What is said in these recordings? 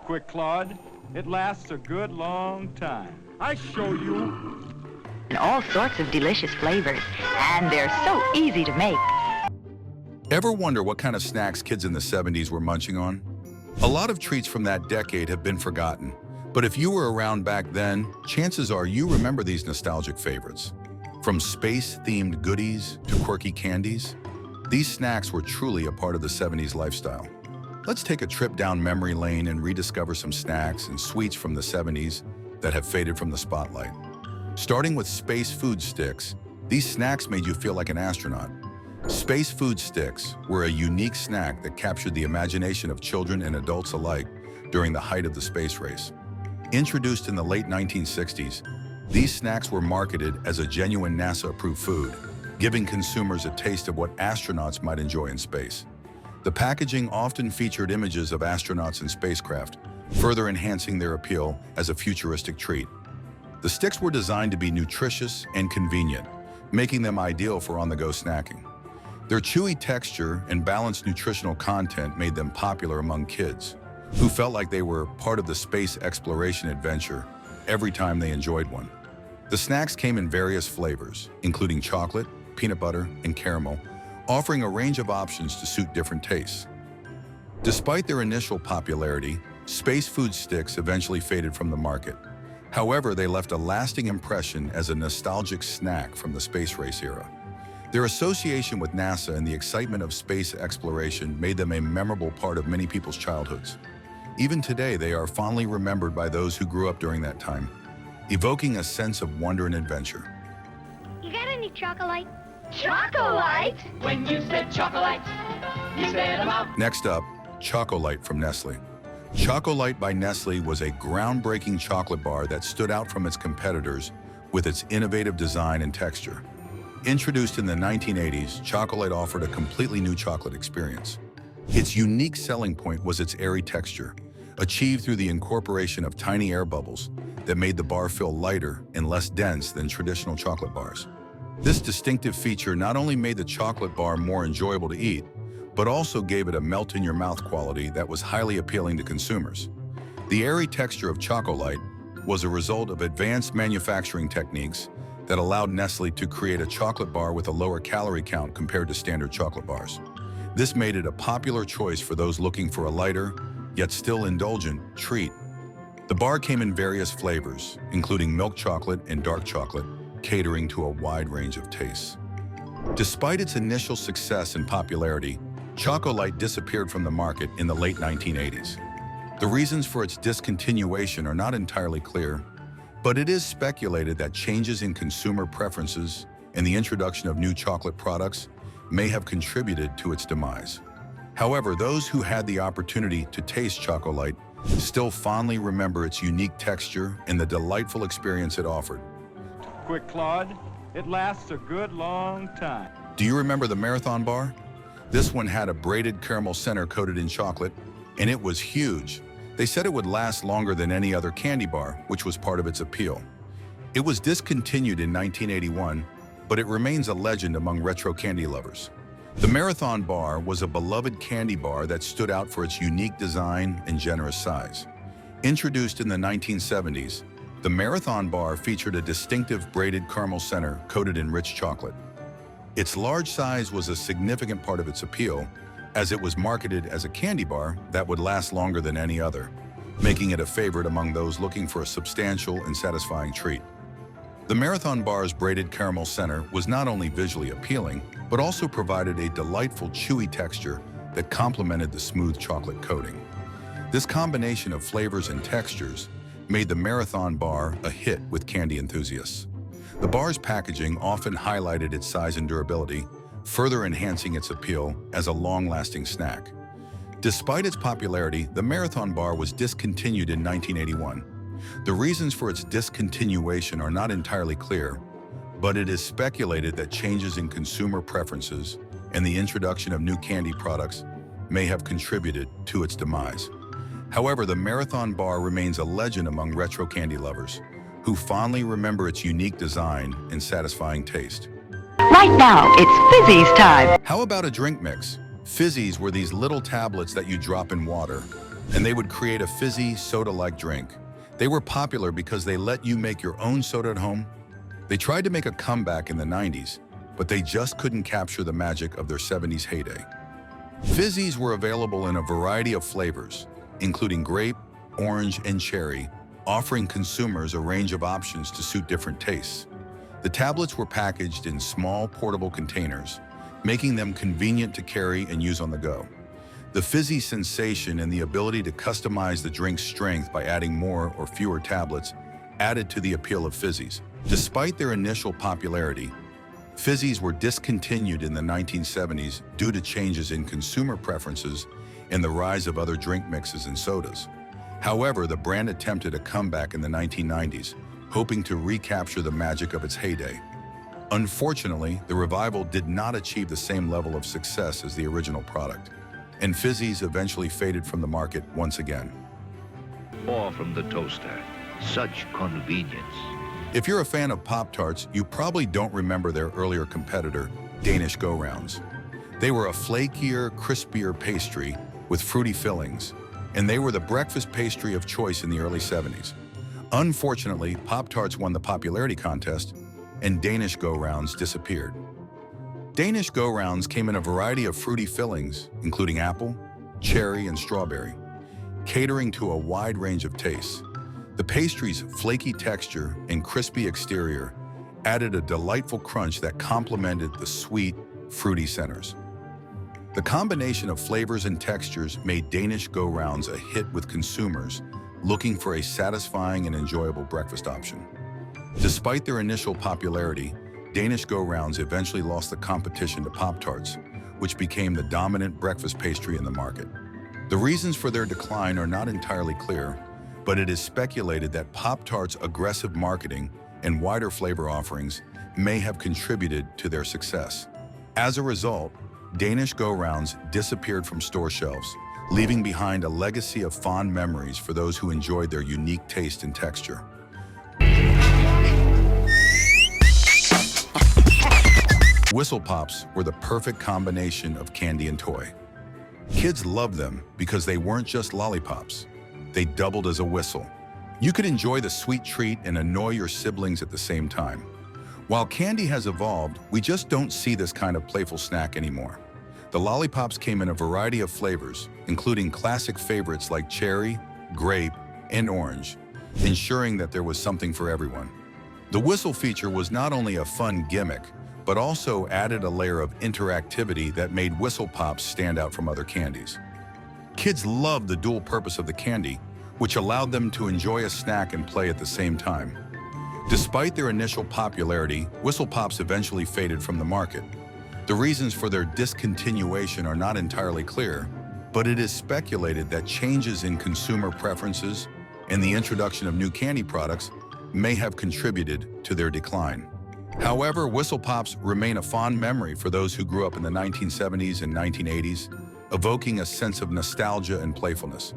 quick, Claude. It lasts a good long time. I show you. And all sorts of delicious flavors, and they're so easy to make. Ever wonder what kind of snacks kids in the 70s were munching on? A lot of treats from that decade have been forgotten, but if you were around back then, chances are you remember these nostalgic favorites. From space-themed goodies to quirky candies, these snacks were truly a part of the 70s lifestyle. Let's take a trip down memory lane and rediscover some snacks and sweets from the 70s that have faded from the spotlight. Starting with space food sticks, these snacks made you feel like an astronaut. Space food sticks were a unique snack that captured the imagination of children and adults alike during the height of the space race. Introduced in the late 1960s, these snacks were marketed as a genuine NASA-approved food, giving consumers a taste of what astronauts might enjoy in space. The packaging often featured images of astronauts and spacecraft, further enhancing their appeal as a futuristic treat. The sticks were designed to be nutritious and convenient, making them ideal for on-the-go snacking. Their chewy texture and balanced nutritional content made them popular among kids, who felt like they were part of the space exploration adventure every time they enjoyed one. The snacks came in various flavors, including chocolate, peanut butter, and caramel, offering a range of options to suit different tastes. Despite their initial popularity, space food sticks eventually faded from the market. However, they left a lasting impression as a nostalgic snack from the space race era. Their association with NASA and the excitement of space exploration made them a memorable part of many people's childhoods. Even today, they are fondly remembered by those who grew up during that time, evoking a sense of wonder and adventure. You got any Chocolite? Chocolite? When you said Chocolite, you said about. Next up, Chocolite from Nestle. Chocolite by Nestle was a groundbreaking chocolate bar that stood out from its competitors with its innovative design and texture. Introduced in the 1980s, Chocolite offered a completely new chocolate experience. Its unique selling point was its airy texture, achieved through the incorporation of tiny air bubbles that made the bar feel lighter and less dense than traditional chocolate bars. This distinctive feature not only made the chocolate bar more enjoyable to eat, but also gave it a melt-in-your-mouth quality that was highly appealing to consumers. The airy texture of Chocolite was a result of advanced manufacturing techniques that allowed Nestle to create a chocolate bar with a lower calorie count compared to standard chocolate bars. This made it a popular choice for those looking for a lighter, yet still indulgent, treat. The bar came in various flavors, including milk chocolate and dark chocolate, catering to a wide range of tastes. Despite its initial success and popularity, Chocolite disappeared from the market in the late 1980s. The reasons for its discontinuation are not entirely clear, but it is speculated that changes in consumer preferences and the introduction of new chocolate products may have contributed to its demise. However, those who had the opportunity to taste Chocolite still fondly remember its unique texture and the delightful experience it offered. Quick, Claude. It lasts a good long time. Do you remember the Marathon Bar? This one had a braided caramel center coated in chocolate, and it was huge. They said it would last longer than any other candy bar, which was part of its appeal. It was discontinued in 1981, but it remains a legend among retro candy lovers. The Marathon Bar was a beloved candy bar that stood out for its unique design and generous size. Introduced in the 1970s, the Marathon Bar featured a distinctive braided caramel center coated in rich chocolate. Its large size was a significant part of its appeal, as it was marketed as a candy bar that would last longer than any other, making it a favorite among those looking for a substantial and satisfying treat. The Marathon Bar's braided caramel center was not only visually appealing, but also provided a delightful chewy texture that complemented the smooth chocolate coating. This combination of flavors and textures made the Marathon Bar a hit with candy enthusiasts. The bar's packaging often highlighted its size and durability, further enhancing its appeal as a long-lasting snack. Despite its popularity, the Marathon Bar was discontinued in 1981. The reasons for its discontinuation are not entirely clear, but it is speculated that changes in consumer preferences and the introduction of new candy products may have contributed to its demise. However, the Marathon Bar remains a legend among retro candy lovers, who fondly remember its unique design and satisfying taste. Right now, it's Fizzies time. How about a drink mix? Fizzies were these little tablets that you drop in water. and they would create a fizzy, soda-like drink. They were popular because they let you make your own soda at home. They tried to make a comeback in the 90s, but they just couldn't capture the magic of their 70s heyday. Fizzies were available in a variety of flavors, including grape, orange, and cherry, offering consumers a range of options to suit different tastes. The tablets were packaged in small, portable containers, making them convenient to carry and use on the go. The fizzy sensation and the ability to customize the drink's strength by adding more or fewer tablets added to the appeal of Fizzies. Despite their initial popularity, Fizzies were discontinued in the 1970s due to changes in consumer preferences and the rise of other drink mixes and sodas. However, the brand attempted a comeback in the 1990s, hoping to recapture the magic of its heyday. Unfortunately, the revival did not achieve the same level of success as the original product, and Fizzies eventually faded from the market once again. Or from the toaster. Such convenience. If you're a fan of Pop-Tarts, you probably don't remember their earlier competitor, Danish Gorens. They were a flakier, crispier pastry with fruity fillings, and they were the breakfast pastry of choice in the early 70s. Unfortunately, Pop-Tarts won the popularity contest, and Danish Go-Rounds disappeared. Danish Go-Rounds came in a variety of fruity fillings, including apple, cherry, and strawberry, catering to a wide range of tastes. The pastry's flaky texture and crispy exterior added a delightful crunch that complemented the sweet, fruity centers. The combination of flavors and textures made Danish Go-Rounds a hit with consumers looking for a satisfying and enjoyable breakfast option. Despite their initial popularity, Danish Go-Rounds eventually lost the competition to Pop-Tarts, which became the dominant breakfast pastry in the market. The reasons for their decline are not entirely clear, but it is speculated that Pop-Tarts' aggressive marketing and wider flavor offerings may have contributed to their success. As a result, Danish Go-Rounds disappeared from store shelves, leaving behind a legacy of fond memories for those who enjoyed their unique taste and texture. Whistle Pops were the perfect combination of candy and toy. Kids loved them because they weren't just lollipops. They doubled as a whistle. You could enjoy the sweet treat and annoy your siblings at the same time. While candy has evolved, we just don't see this kind of playful snack anymore. The lollipops came in a variety of flavors, including classic favorites like cherry, grape, and orange, ensuring that there was something for everyone. The whistle feature was not only a fun gimmick, but also added a layer of interactivity that made Whistle Pops stand out from other candies. Kids loved the dual purpose of the candy, which allowed them to enjoy a snack and play at the same time. Despite their initial popularity, Whistle Pops eventually faded from the market. The reasons for their discontinuation are not entirely clear, but it is speculated that changes in consumer preferences and the introduction of new candy products may have contributed to their decline. However, Whistle Pops remain a fond memory for those who grew up in the 1970s and 1980s, evoking a sense of nostalgia and playfulness.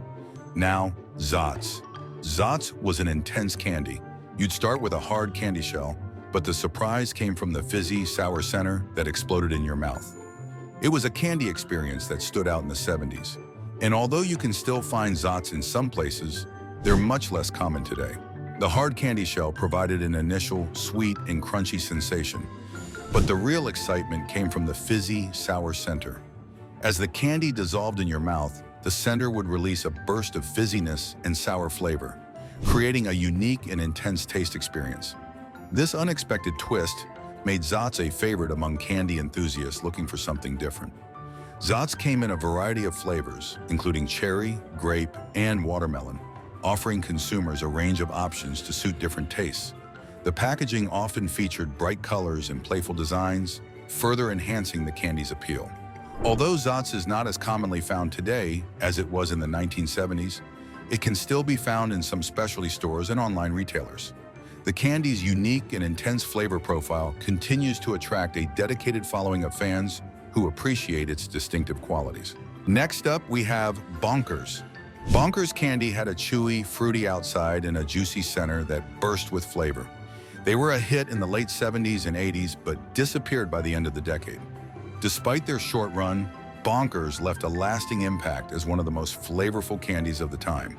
Now, Zots. Zots was an intense candy. You'd start with a hard candy shell, but the surprise came from the fizzy, sour center that exploded in your mouth. It was a candy experience that stood out in the 70s. And although you can still find Zots in some places, they're much less common today. The hard candy shell provided an initial sweet and crunchy sensation, but the real excitement came from the fizzy, sour center. As the candy dissolved in your mouth, the center would release a burst of fizziness and sour flavor, creating a unique and intense taste experience. This unexpected twist made Zots a favorite among candy enthusiasts looking for something different. Zots came in a variety of flavors, including cherry, grape, and watermelon, offering consumers a range of options to suit different tastes. The packaging often featured bright colors and playful designs, further enhancing the candy's appeal. Although Zots is not as commonly found today as it was in the 1970s, it can still be found in some specialty stores and online retailers. The candy's unique and intense flavor profile continues to attract a dedicated following of fans who appreciate its distinctive qualities. Next up, we have Bonkers. Bonkers candy had a chewy, fruity outside and a juicy center that burst with flavor. They were a hit in the late 70s and 80s, but disappeared by the end of the decade. Despite their short run, Bonkers left a lasting impact as one of the most flavorful candies of the time.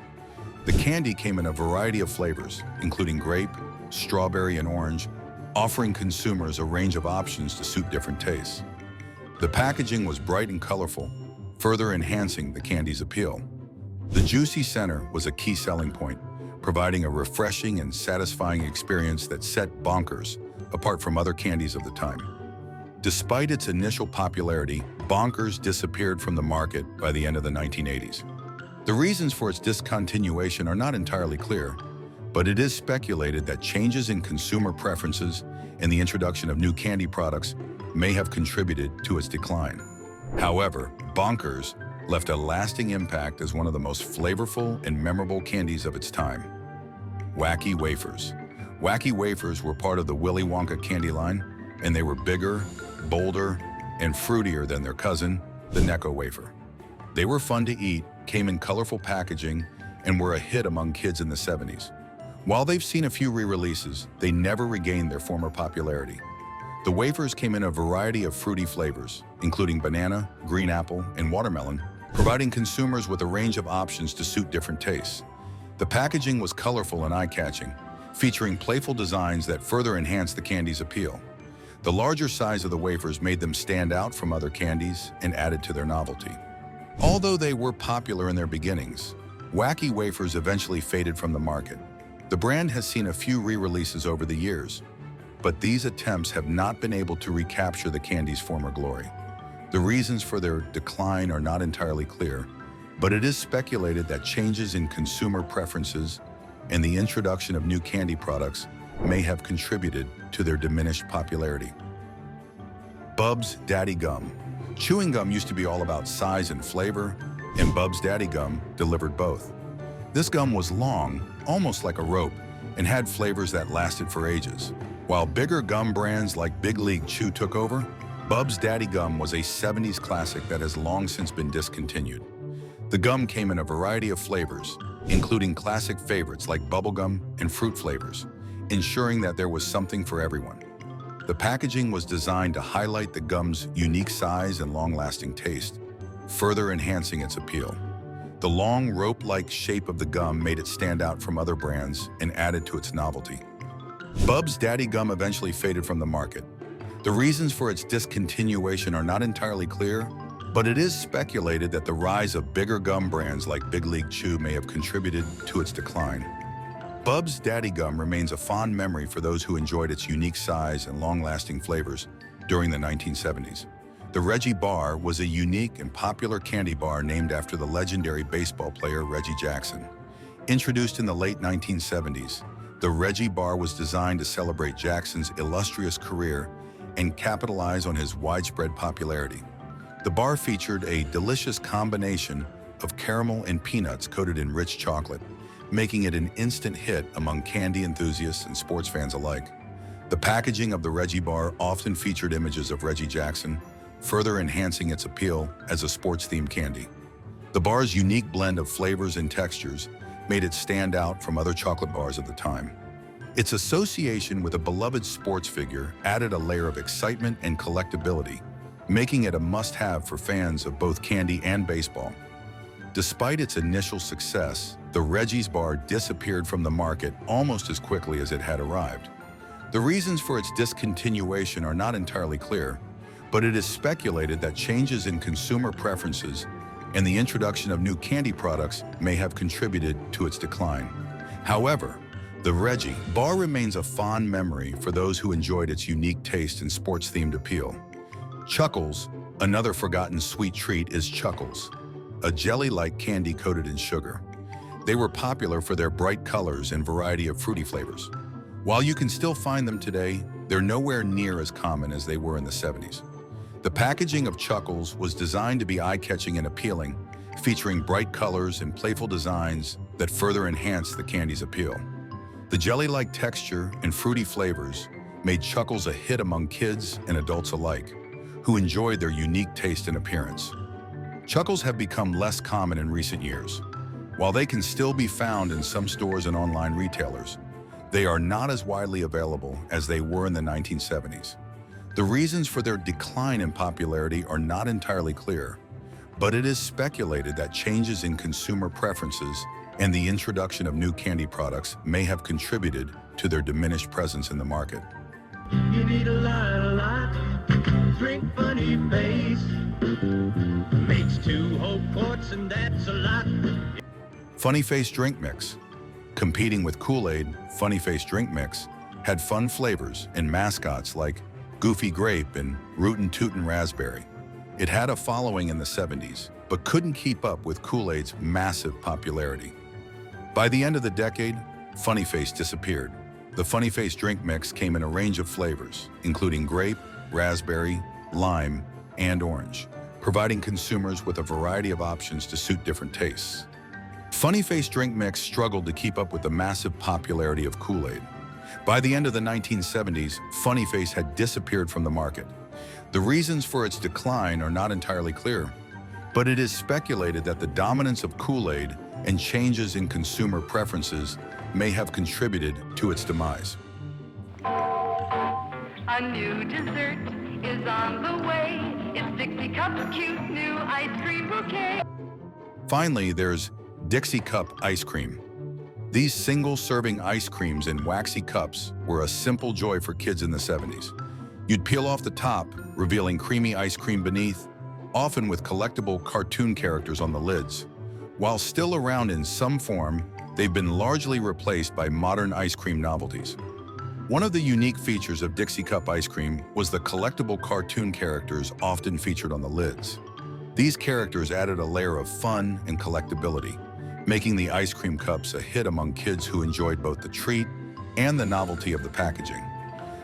The candy came in a variety of flavors, including grape, strawberry, and orange, offering consumers a range of options to suit different tastes. The packaging was bright and colorful, further enhancing the candy's appeal. The juicy center was a key selling point, providing a refreshing and satisfying experience that set Bonkers apart from other candies of the time. Despite its initial popularity, Bonkers disappeared from the market by the end of the 1980s. The reasons for its discontinuation are not entirely clear, but it is speculated that changes in consumer preferences and the introduction of new candy products may have contributed to its decline. However, Bonkers left a lasting impact as one of the most flavorful and memorable candies of its time. Wacky Wafers. Wacky Wafers were part of the Willy Wonka candy line, and they were bigger, bolder, and fruitier than their cousin, the Necco wafer. They were fun to eat, came in colorful packaging, and were a hit among kids in the 70s. While they've seen a few re-releases, they never regained their former popularity. The wafers came in a variety of fruity flavors, including banana, green apple, and watermelon, providing consumers with a range of options to suit different tastes. The packaging was colorful and eye-catching, featuring playful designs that further enhanced the candy's appeal. The larger size of the wafers made them stand out from other candies and added to their novelty. Although they were popular in their beginnings, Wacky Wafers eventually faded from the market. The brand has seen a few re-releases over the years, but these attempts have not been able to recapture the candy's former glory. The reasons for their decline are not entirely clear, but it is speculated that changes in consumer preferences and the introduction of new candy products may have contributed to their diminished popularity. Bubs Daddy Gum. Chewing gum used to be all about size and flavor, and Bubs Daddy Gum delivered both. This gum was long, almost like a rope, and had flavors that lasted for ages. While bigger gum brands like Big League Chew took over, Bubs Daddy Gum was a 70s classic that has long since been discontinued. The gum came in a variety of flavors, including classic favorites like bubblegum and fruit flavors, ensuring that there was something for everyone. The packaging was designed to highlight the gum's unique size and long-lasting taste, further enhancing its appeal. The long rope-like shape of the gum made it stand out from other brands and added to its novelty. Bubs Daddy Gum eventually faded from the market. The reasons for its discontinuation are not entirely clear, but it is speculated that the rise of bigger gum brands like Big League Chew may have contributed to its decline. Bubs Daddy Gum remains a fond memory for those who enjoyed its unique size and long-lasting flavors during the 1970s. The Reggie Bar was a unique and popular candy bar named after the legendary baseball player Reggie Jackson. Introduced in the late 1970s, the Reggie Bar was designed to celebrate Jackson's illustrious career and capitalize on his widespread popularity. The bar featured a delicious combination of caramel and peanuts coated in rich chocolate, making it an instant hit among candy enthusiasts and sports fans alike. The packaging of the Reggie Bar often featured images of Reggie Jackson, further enhancing its appeal as a sports-themed candy. The bar's unique blend of flavors and textures made it stand out from other chocolate bars of the time. Its association with a beloved sports figure added a layer of excitement and collectability, making it a must-have for fans of both candy and baseball. Despite its initial success, the Reggie's Bar disappeared from the market almost as quickly as it had arrived. The reasons for its discontinuation are not entirely clear, but it is speculated that changes in consumer preferences and the introduction of new candy products may have contributed to its decline. However, the Reggie Bar remains a fond memory for those who enjoyed its unique taste and sports-themed appeal. Chuckles, another forgotten sweet treat, is Chuckles, a jelly-like candy coated in sugar. They were popular for their bright colors and variety of fruity flavors. While you can still find them today, they're nowhere near as common as they were in the 70s. The packaging of Chuckles was designed to be eye-catching and appealing, featuring bright colors and playful designs that further enhanced the candy's appeal. The jelly-like texture and fruity flavors made Chuckles a hit among kids and adults alike, who enjoyed their unique taste and appearance. Chuckles have become less common in recent years. While they can still be found in some stores and online retailers, they are not as widely available as they were in the 1970s. The reasons for their decline in popularity are not entirely clear, But it is speculated that changes in consumer preferences and the introduction of new candy products may have contributed to their diminished presence in the market. You need a lot, drink funny face. Makes 2 whole quarts and that's a lot. Funny Face Drink Mix. Competing with Kool-Aid, Funny Face Drink Mix had fun flavors and mascots like Goofy Grape and Rootin' Tootin' Raspberry. It had a following in the 70s, but couldn't keep up with Kool-Aid's massive popularity. By the end of the decade, Funny Face disappeared. The Funny Face Drink Mix came in a range of flavors, including grape, raspberry, lime, and orange, providing consumers with a variety of options to suit different tastes. Funny Face Drink Mix struggled to keep up with the massive popularity of Kool-Aid. By the end of the 1970s, Funny Face had disappeared from the market. The reasons for its decline are not entirely clear, but it is speculated that the dominance of Kool-Aid and changes in consumer preferences may have contributed to its demise. A new dessert is on the way. It's Dixie Cup's cute new ice cream bouquet. Finally, there's Dixie Cup Ice Cream. These single-serving ice creams in waxy cups were a simple joy for kids in the 70s. You'd peel off the top, revealing creamy ice cream beneath, often with collectible cartoon characters on the lids. While still around in some form, they've been largely replaced by modern ice cream novelties. One of the unique features of Dixie Cup Ice Cream was the collectible cartoon characters often featured on the lids. These characters added a layer of fun and collectability, making the ice cream cups a hit among kids who enjoyed both the treat and the novelty of the packaging.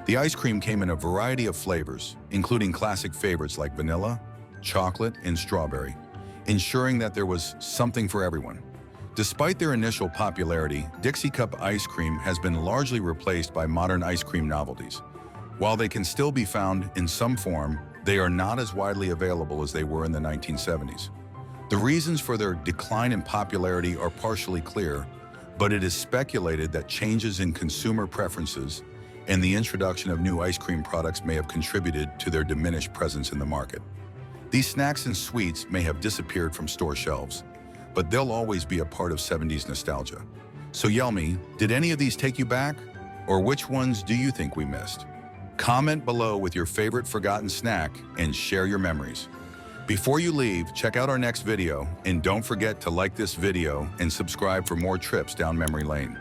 The ice cream came in a variety of flavors, including classic favorites like vanilla, chocolate, and strawberry, ensuring that there was something for everyone. Despite their initial popularity, Dixie Cup Ice Cream has been largely replaced by modern ice cream novelties. While they can still be found in some form, they are not as widely available as they were in the 1970s. The reasons for their decline in popularity are partially clear, but it is speculated that changes in consumer preferences and the introduction of new ice cream products may have contributed to their diminished presence in the market. These snacks and sweets may have disappeared from store shelves, but they'll always be a part of 70s nostalgia. So yell me, did any of these take you back? Or which ones do you think we missed? Comment below with your favorite forgotten snack and share your memories. Before you leave, check out our next video and don't forget to like this video and subscribe for more trips down memory lane.